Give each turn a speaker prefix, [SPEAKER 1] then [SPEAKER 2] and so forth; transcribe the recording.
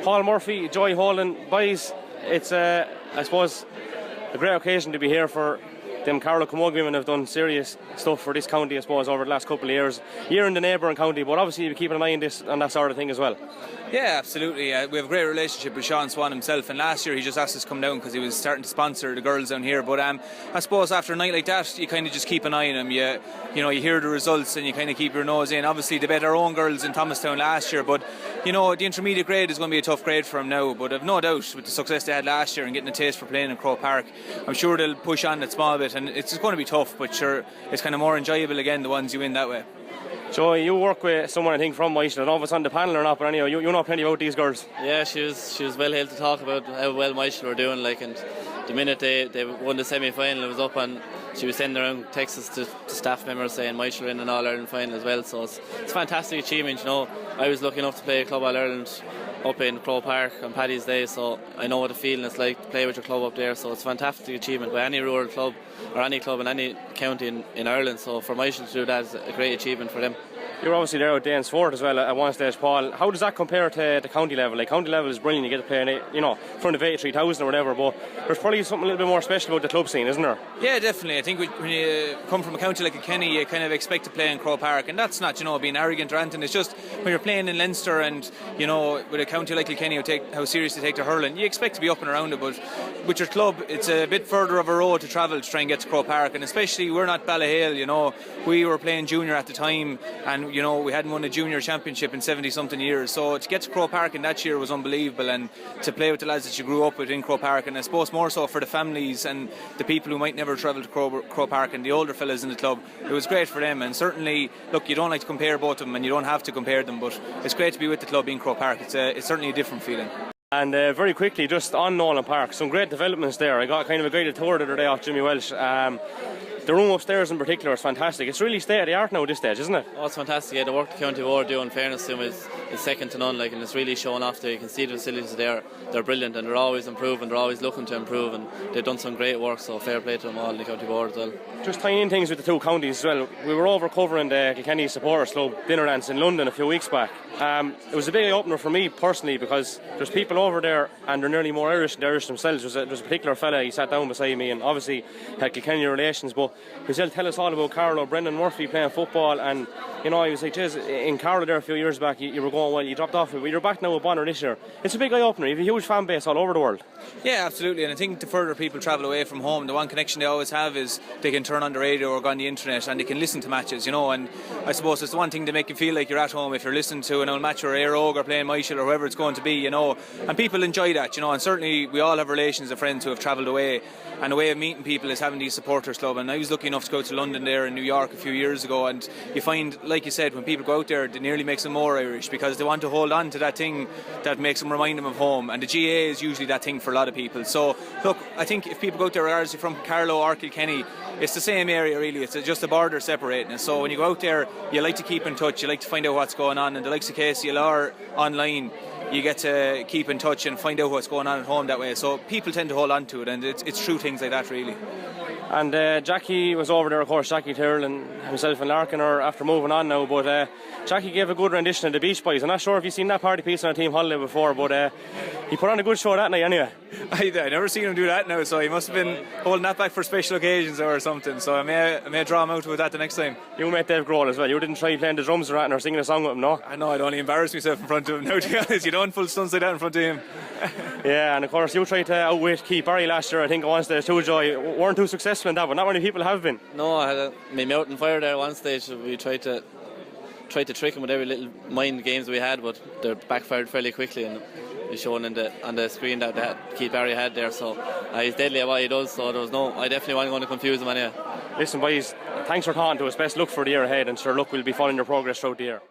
[SPEAKER 1] Paul Murphy, Joy Holden, boys, it's I suppose a great occasion to be here for them. Carlow Camogie women have done serious stuff for this county, I suppose, over the last couple of years. You're in the neighbouring county, but obviously you'll be keeping an eye on that sort of thing as well.
[SPEAKER 2] Yeah, absolutely. We have a great relationship with Sean Swan himself, and last year he just asked us to come down because he was starting to sponsor the girls down here. But I suppose after a night like that, you kind of just keep an eye on him. You hear the results and you kind of keep your nose in. Obviously, they bet our own girls in Thomastown last year, but the intermediate grade is going to be a tough grade for him now. But I've no doubt with the success they had last year and getting a taste for playing in Crow Park, I'm sure they'll push on that small bit, and it's going to be tough, but sure, it's kind of more enjoyable again, the ones you win that way.
[SPEAKER 1] So you work with someone, I think, from Michel. I don't know if it's on the panel or not, but anyway, you know plenty about these girls.
[SPEAKER 3] Yeah, she was well able to talk about how well Michel were doing, and the minute they won the semi-final, it was up, and she was sending around texts to staff members saying Michel were in an All-Ireland final as well, so it's a fantastic achievement. I was lucky enough to play Club All-Ireland up in Crow Park on Paddy's Day, so I know what the feeling it's like to play with your club up there, so it's a fantastic achievement by any rural club or any club in any county in Ireland. So for Michel to do that is a great achievement for them.
[SPEAKER 1] You're obviously there with Danesfort as well at one stage, Paul. How does that compare to the county level? Like, county level is brilliant, you get to play in front of 83,000 or whatever, but there's probably something a little bit more special about the club scene, isn't there?
[SPEAKER 2] Yeah, definitely. I think when you come from a county like Kilkenny, you kind of expect to play in Crow Park, and that's not being arrogant or anything. It's just when you're playing in Leinster and with a county like Kilkenny how serious they take their hurling, you expect to be up and around it, but with your club it's a bit further of a road to travel to try and get to Crow Park, and especially we're not Ballahale. We were playing junior at the time, and we hadn't won a junior championship in 70 something years, so to get to Crow Park in that year was unbelievable, and to play with the lads that you grew up with in Crow Park, and I suppose more so for the families and the people who might never travel to Crow Park and the older fellas in the club, it was great for them. And certainly, look, you don't like to compare both of them, and you don't have to compare them, but it's great to be with the club in Crow Park. It's certainly a different feeling.
[SPEAKER 1] And very quickly, just on Nolan Park, some great developments there. I got kind of a guided tour the other day off Jimmy Welsh. The room upstairs in particular is fantastic. It's really state of the art now at this stage, isn't it?
[SPEAKER 3] Oh, it's fantastic. Yeah, the work the County Board do, in fairness to them, is second to none. And it's really showing off there. You can see the facilities there. They're brilliant, and they're always improving. They're always looking to improve, and they've done some great work. So fair play to them all in the County Board as well.
[SPEAKER 1] Just tying in things with the two counties as well. We were over covering the Kilkenny Supporters Club dinner dance in London a few weeks back. It was a big eye-opener for me personally, because there's people over there and they're nearly more Irish than the Irish themselves. There's a particular fella, he sat down beside me, and obviously had Kilkenny relations, but he'll tell us all about Carlow, Brendan Murphy playing football, and he was like, geez, in Carlow there a few years back you were going well, you dropped off, but you're back now with Bonner this year. It's a big eye-opener. You have a huge fan base all over the world.
[SPEAKER 2] Yeah, absolutely, and I think the further people travel away from home, the one connection they always have is they can turn on the radio or go on the internet and they can listen to matches, and I suppose it's the one thing to make you feel like you're at home if you're listening to an old match or Air Og or playing Michel or whoever it's going to be, and people enjoy that, and certainly we all have relations of friends who have travelled away, and a way of meeting people is having these supporters club. And I was lucky enough to go to London there in New York a few years ago, and you find, like you said, when people go out there, it nearly makes them more Irish because they want to hold on to that thing that makes them remind them of home, and the GA is usually that thing for a lot of people. So look, I think if people go out there regardless from Carlow or Kilkenny, it's the same area really, it's just a border separating us. So when you go out there, you like to keep in touch, you like to find out what's going on, and the likes of KCLR online, you get to keep in touch and find out what's going on at home that way. So people tend to hold on to it, and it's true things like that really.
[SPEAKER 1] And Jackie was over there, of course. Jackie Tyrrell and himself and Larkin are after moving on now, but Jackie gave a good rendition of the Beach Boys. I'm not sure if you've seen that party piece on a team holiday before, but he put on a good show that night anyway.
[SPEAKER 2] I never seen him do that now, so he must have been holding that back for special occasions or something, so I may draw him out with that the next time.
[SPEAKER 1] You met Dave Grohl as well. You didn't try playing the drums or singing a song with him, no?
[SPEAKER 2] I know, I'd only embarrass myself in front of him now, to be honest. You don't full stunts like that in front of him.
[SPEAKER 1] Yeah, and of course you tried to outwit Keith Barry last year, I think, at one stage too, Joy. Weren't too successful in that, but not many people have been.
[SPEAKER 3] No, I had my mouth on fire there at one stage. We tried to trick him with every little mind games we had, but they backfired fairly quickly, and it's shown on the screen that Keith Barry had there. So he's deadly at what he does, so I definitely wasn't going to confuse him anyway.
[SPEAKER 1] Listen boys, thanks for talking to us. Best luck for the year ahead, and sure luck, we'll be following your progress throughout the year.